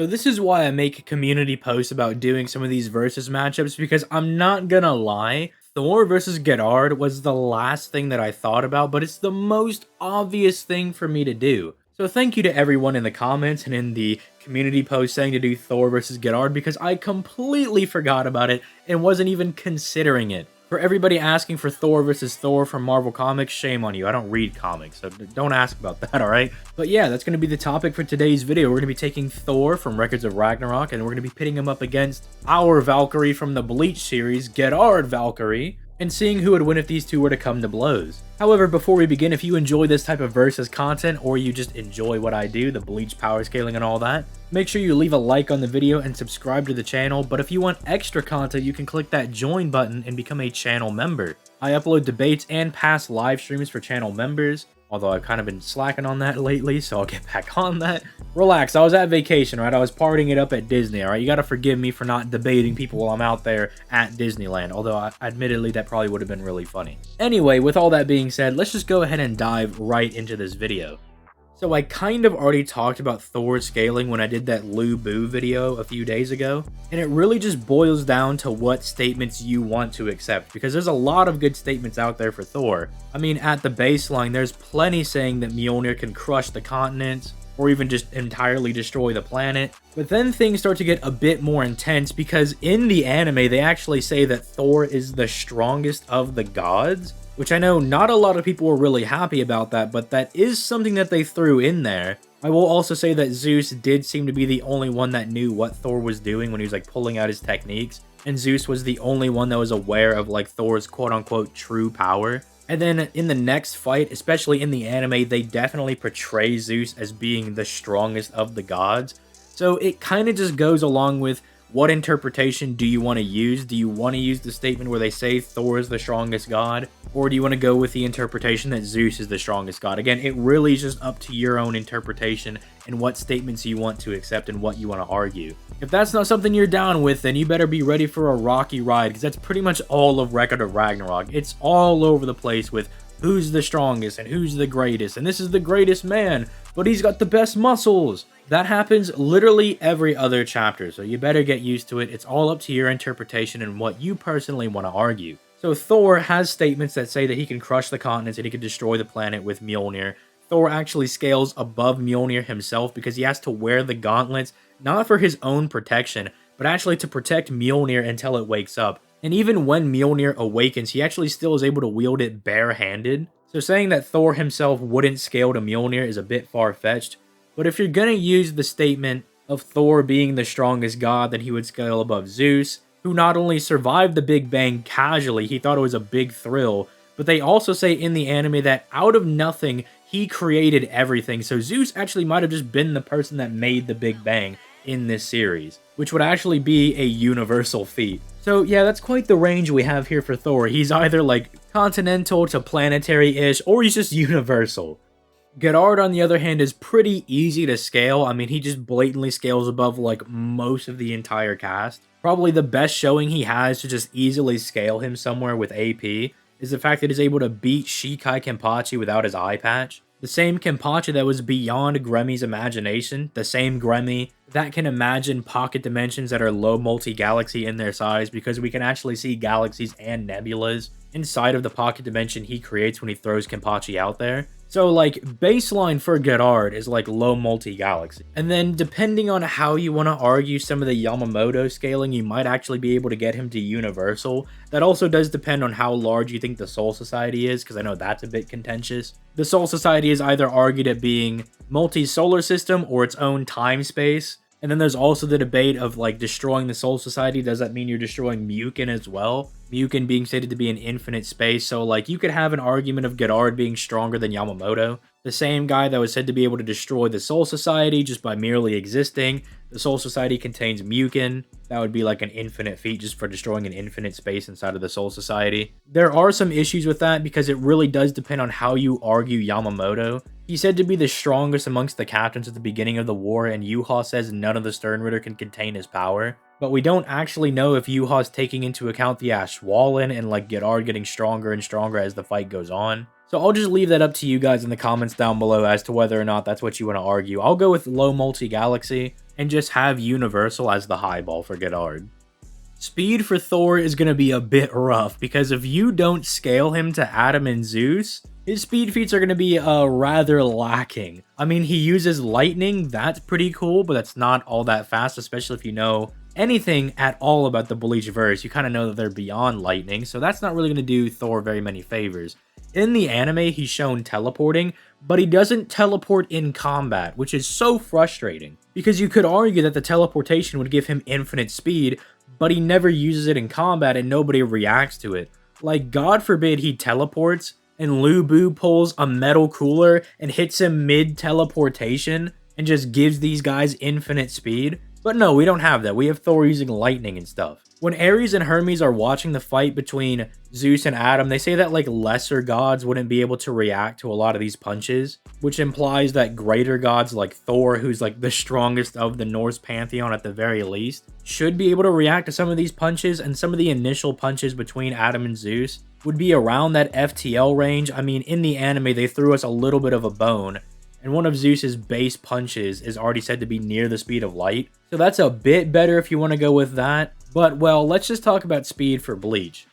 So this is why I make community posts about doing some of these versus matchups, because I'm not gonna lie, Thor versus Gerard was the last thing that I thought about, but it's the most obvious thing for me to do. So thank you to everyone in the comments and in the community post saying to do Thor versus Gerard, because I completely forgot about it and wasn't even considering it. For everybody asking for Thor versus Thor from Marvel Comics, shame on you. I don't read comics, so don't ask about that, alright? But yeah, that's going to be the topic for today's video. We're going to be taking Thor from Records of Ragnarok, and we're going to be pitting him up against our Valkyrie from the Bleach series, Gerard Valkyrie, and seeing who would win if these two were to come to blows. However, before we begin, if you enjoy this type of versus content, or you just enjoy what I do, the Bleach power scaling and all that, make sure you leave a like on the video and subscribe to the channel. But if you want extra content, you can click that join button and become a channel member. I upload debates and past live streams for channel members, although I've kind of been slacking on that lately, so I'll get back on that. Relax, I was at vacation, right? I was partying it up at Disney, alright? You gotta forgive me for not debating people while I'm out there at Disneyland, although admittedly that probably would have been really funny. Anyway, with all that being said, let's just go ahead and dive right into this video. So I kind of already talked about Thor's scaling when I did that Lu Bu video a few days ago, and it really just boils down to what statements you want to accept, because there's a lot of good statements out there for Thor. I mean, at the baseline, there's plenty saying that Mjolnir can crush the continents, or even just entirely destroy the planet. But then things start to get a bit more intense, because in the anime, they actually say that Thor is the strongest of the gods, which I know not a lot of people were really happy about that, but that is something that they threw in there. I will also say that Zeus did seem to be the only one that knew what Thor was doing when he was like pulling out his techniques, and Zeus was the only one that was aware of like Thor's quote-unquote true power. And then in the next fight, especially in the anime, they definitely portray Zeus as being the strongest of the gods. So it kind of just goes along with, what interpretation do you want to use? Do you want to use the statement where they say Thor is the strongest god? Or do you want to go with the interpretation that Zeus is the strongest god? Again, it really is just up to your own interpretation and what statements you want to accept and what you want to argue. If that's not something you're down with, then you better be ready for a rocky ride, because that's pretty much all of Record of Ragnarok. It's all over the place with who's the strongest and who's the greatest, and this is the greatest man, but he's got the best muscles. That happens literally every other chapter, so you better get used to it. It's all up to your interpretation and what you personally want to argue. So Thor has statements that say that he can crush the continents and he can destroy the planet with Mjolnir. Thor actually scales above Mjolnir himself because he has to wear the gauntlets, not for his own protection, but actually to protect Mjolnir until it wakes up. And even when Mjolnir awakens, he actually still is able to wield it barehanded. So saying that Thor himself wouldn't scale to Mjolnir is a bit far-fetched. But if you're gonna use the statement of Thor being the strongest god, then he would scale above Zeus, who not only survived the Big Bang casually, he thought it was a big thrill, but they also say in the anime that out of nothing, he created everything. So Zeus actually might have just been the person that made the Big Bang in this series, which would actually be a universal feat. So yeah, that's quite the range we have here for Thor. He's either like continental to planetary-ish, or he's just universal. Gerard, on the other hand, is pretty easy to scale. I mean, he just blatantly scales above like most of the entire cast. Probably the best showing he has to just easily scale him somewhere with AP is the fact that he's able to beat Shikai Kenpachi without his eye patch. The same Kenpachi that was beyond Gremmy's imagination, the same Grammy that can imagine pocket dimensions that are low multi-galaxy in their size, because we can actually see galaxies and nebulas inside of the pocket dimension he creates when he throws Kenpachi out there. So like baseline for Gerard is like low multi-galaxy. And then depending on how you want to argue some of the Yamamoto scaling, you might actually be able to get him to universal. That also does depend on how large you think the Soul Society is, because I know that's a bit contentious. The Soul Society is either argued at being multi-solar system or its own time space. And then there's also the debate of like destroying the Soul Society. Does that mean you're destroying Mukin as well? Mukin being stated to be an infinite space. So like you could have an argument of Gerard being stronger than Yamamoto. The same guy that was said to be able to destroy the Soul Society just by merely existing. The Soul Society contains Mukin. That would be like an infinite feat just for destroying an infinite space inside of the Soul Society. There are some issues with that because it really does depend on how you argue Yamamoto. He's said to be the strongest amongst the captains at the beginning of the war, and Yuha says none of the Sternritter can contain his power. but we don't actually know if Yuha's taking into account the Ashwallen and like Gerard getting stronger and stronger as the fight goes on. So I'll just leave that up to you guys in the comments down below as to whether or not that's what you want to argue. I'll go with low multi-galaxy and just have Universal as the highball for Gerard. Speed for Thor is going to be a bit rough because if you don't scale him to Adam and Zeus, his speed feats are going to be rather lacking. I mean, he uses lightning, that's pretty cool, but that's not all that fast, especially if you know anything at all about the Bleach verse. You kind of know that they're beyond lightning, so that's not really going to do Thor very many favors. In the anime, he's shown teleporting, but he doesn't teleport in combat, which is so frustrating, because you could argue that the teleportation would give him infinite speed, but he never uses it in combat and nobody reacts to it. Like, God forbid he teleports and Lu Bu pulls a metal cooler and hits him mid-teleportation and just gives these guys infinite speed. But no, we don't have that. We have Thor using lightning and stuff. When Ares and Hermes are watching the fight between Zeus and Adam, they say that like lesser gods wouldn't be able to react to a lot of these punches, which implies that greater gods like Thor, who's like the strongest of the Norse pantheon at the very least, should be able to react to some of these punches, and some of the initial punches between Adam and Zeus would be around that FTL range. I mean, in the anime, they threw us a little bit of a bone, and one of Zeus's base punches is already said to be near the speed of light. So that's a bit better if you want to go with that. But, well, let's just talk about speed for Bleach.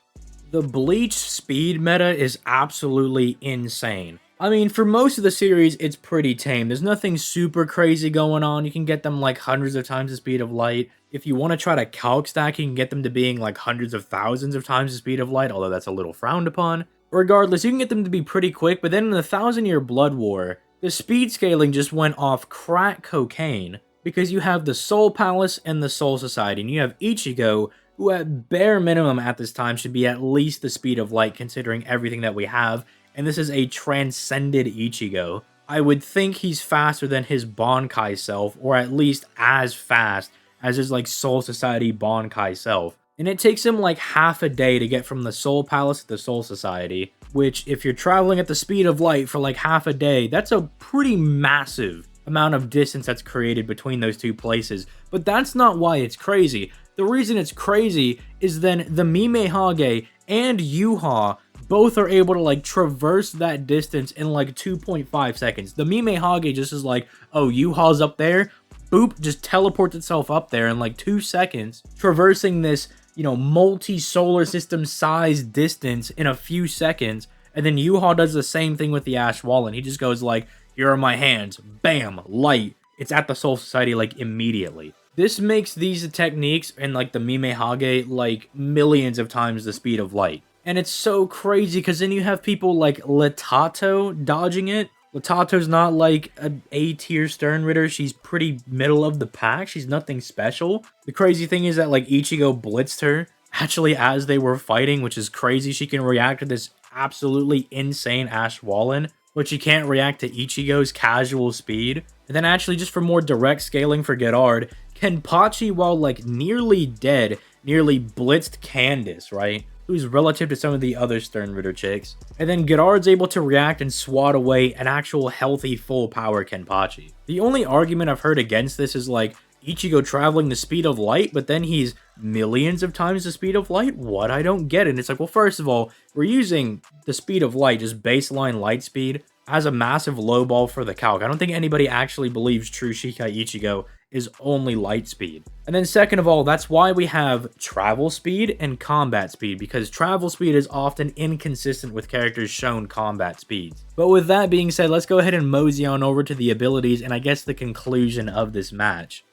The Bleach speed meta is absolutely insane. I mean, for most of the series, it's pretty tame. There's nothing super crazy going on. You can get them like hundreds of times the speed of light. If you want to try to calc stack, you can get them to being like hundreds of thousands of times the speed of light, although that's a little frowned upon. Regardless, you can get them to be pretty quick, but then in the 1,000-Year Blood War, the speed scaling just went off crack cocaine, because you have the Soul Palace and the Soul Society, and you have Ichigo, who at bare minimum at this time should be at least the speed of light considering everything that we have, and this is a transcended Ichigo. I would think he's faster than his Bankai self, or at least as fast as his like Soul Society Bankai self. And it takes him like half a day to get from the Soul Palace to the Soul Society, which if you're traveling at the speed of light for like half a day, that's a pretty massive amount of distance that's created between those two places. But that's not why it's crazy. The reason it's crazy is then the Mime Hage and Yuha both are able to like traverse that distance in like 2.5 seconds. The Mime Hage just is like, oh, Yuha's up there, boop, just teleports itself up there in like 2 seconds, traversing this, you know, multi-solar system sized distance in a few seconds. And then Yuha does the same thing with the Ashwallen. He just goes like, here are my hands, bam, light. It's at the Soul Society like immediately. This makes these techniques and like the Mime Hage like millions of times the speed of light. And it's so crazy because then you have people like Latato dodging it. Latato's not like an A-tier Stern Ritter. She's pretty middle of the pack. She's nothing special. The crazy thing is that like Ichigo blitzed her actually as they were fighting, which is crazy. She can react to this absolutely insane Ashwallen, but she can't react to Ichigo's casual speed. And then actually, just for more direct scaling for Gerard, Kenpachi, while like nearly dead, nearly blitzed Candace, right? Who's relative to some of the other Stern Ritter chicks. And then Gerard's able to react and swat away an actual healthy full power Kenpachi. The only argument I've heard against this is like Ichigo traveling the speed of light, but then he's millions of times the speed of light? What? I don't get it. And it's like, well, first of all, we're using the speed of light, just baseline light speed, as a massive lowball for the calc. I don't think anybody actually believes true Shikai Ichigo is only light speed. And then second of all, that's why we have travel speed and combat speed, because travel speed is often inconsistent with characters shown combat speeds. But with that being said, let's go ahead and mosey on over to the abilities and I guess the conclusion of this match.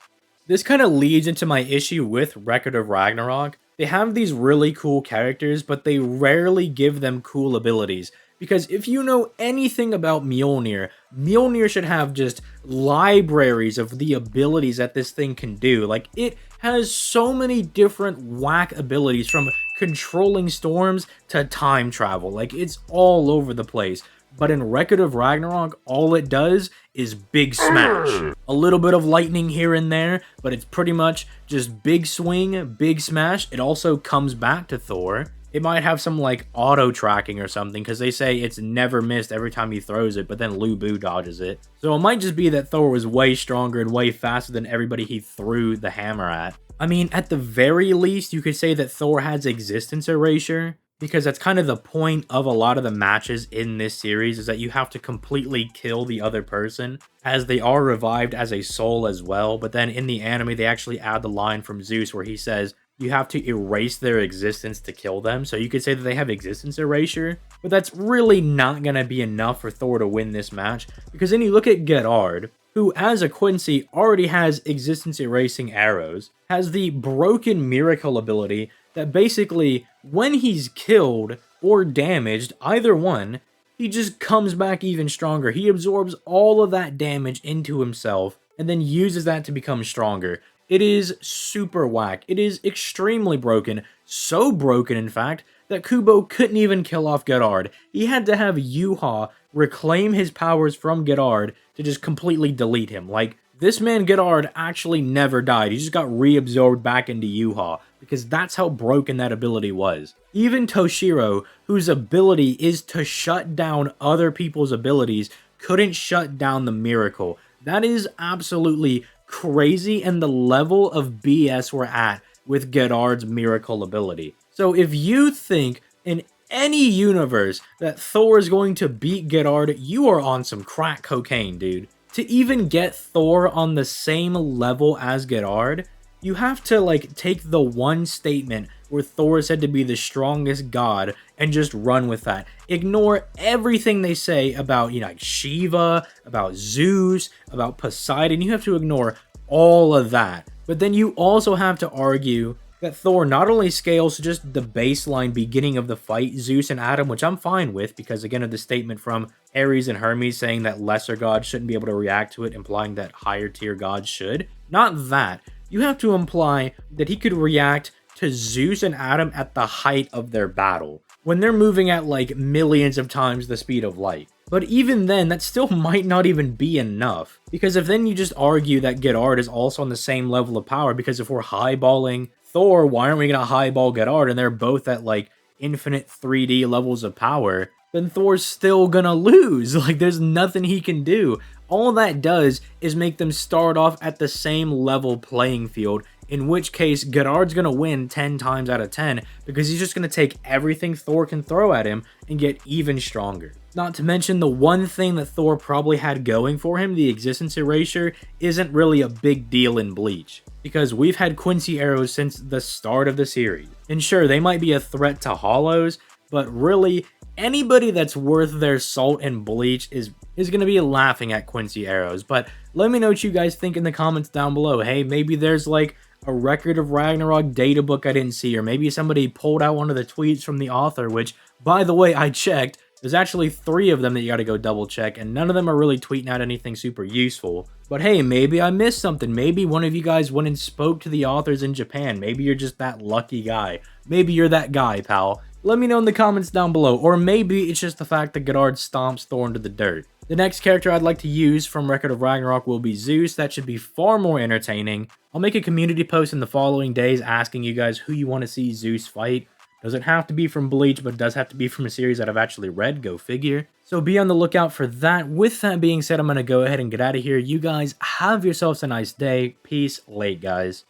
This kind of leads into my issue with Record of Ragnarok. They have these really cool characters, but they rarely give them cool abilities. Because if you know anything about Mjolnir, Mjolnir should have just libraries of the abilities that this thing can do. Like, it has so many different whack abilities, from controlling storms to time travel. Like, it's all over the place. But in Record of Ragnarok, all it does is big smash. A little bit of lightning here and there, but it's pretty much just big swing, big smash. It also comes back to Thor. It might have some like auto tracking or something, because they say it's never missed every time he throws it, but then Lu Bu dodges it. So it might just be that Thor was way stronger and way faster than everybody he threw the hammer at. I mean, at the very least, you could say that Thor has existence erasure, because that's kind of the point of a lot of the matches in this series, is that you have to completely kill the other person, as they are revived as a soul as well. But then in the anime, they actually add the line from Zeus where he says, you have to erase their existence to kill them. So you could say that they have existence erasure, but that's really not going to be enough for Thor to win this match, because then you look at Gerard, who as a Quincy already has existence erasing arrows, has the broken miracle ability that basically when he's killed or damaged, either one, he just comes back even stronger. He absorbs all of that damage into himself and then uses that to become stronger. It is super whack. It is extremely broken. So broken, in fact, that Kubo couldn't even kill off Gerard. He had to have Yuha reclaim his powers from Gerard to just completely delete him. Like, this man Gerard actually never died. He just got reabsorbed back into Yuha, because that's how broken that ability was. Even Toshiro, whose ability is to shut down other people's abilities, couldn't shut down the miracle. That is absolutely crazy, and the level of BS we're at with Gerard's miracle ability. So if you think in any universe that Thor is going to beat Gerard, you are on some crack cocaine, dude. To even get Thor on the same level as Gerard, you have to like take the one statement where Thor is said to be the strongest god and just run with that. Ignore everything they say about, like Shiva, about Zeus, about Poseidon. You have to ignore all of that. But then you also have to argue that Thor not only scales to just the baseline beginning of the fight, Zeus and Adam, which I'm fine with, because again of the statement from Ares and Hermes saying that lesser gods shouldn't be able to react to it, implying that higher tier gods should. Not that. You have to imply that he could react to Zeus and Adam at the height of their battle, when they're moving at like millions of times the speed of light. But even then, that still might not even be enough, because if then you just argue that Gerard is also on the same level of power, because if we're highballing Thor, why aren't we gonna highball Gerard and they're both at like infinite 3D levels of power, then Thor's still gonna lose. Like, there's nothing he can do. All that does is make them start off at the same level playing field, in which case Gerard's gonna win 10 times out of 10, because he's just gonna take everything Thor can throw at him and get even stronger. Not to mention, the one thing that Thor probably had going for him, the existence erasure, isn't really a big deal in Bleach, because we've had Quincy arrows since the start of the series. And sure, they might be a threat to Hollows, but really, anybody that's worth their salt in Bleach is going to be laughing at Quincy arrows. But let me know what you guys think in the comments down below. Hey, maybe there's like a Record of Ragnarok data book I didn't see, or maybe somebody pulled out one of the tweets from the author, which, by the way, I checked. There's actually 3 of them that you gotta go double check, and none of them are really tweeting out anything super useful. But hey, maybe I missed something. Maybe one of you guys went and spoke to the authors in Japan. Maybe you're just that lucky guy. Maybe you're that guy, pal. Let me know in the comments down below. Or maybe it's just the fact that Gerard stomps Thor into the dirt. The next character I'd like to use from Record of Ragnarok will be Zeus. That should be far more entertaining. I'll make a community post in the following days asking you guys who you want to see Zeus fight. Doesn't have to be from Bleach, but it does have to be from a series that I've actually read, go figure. So be on the lookout for that. With that being said, I'm going to go ahead and get out of here. You guys have yourselves a nice day. Peace, late guys.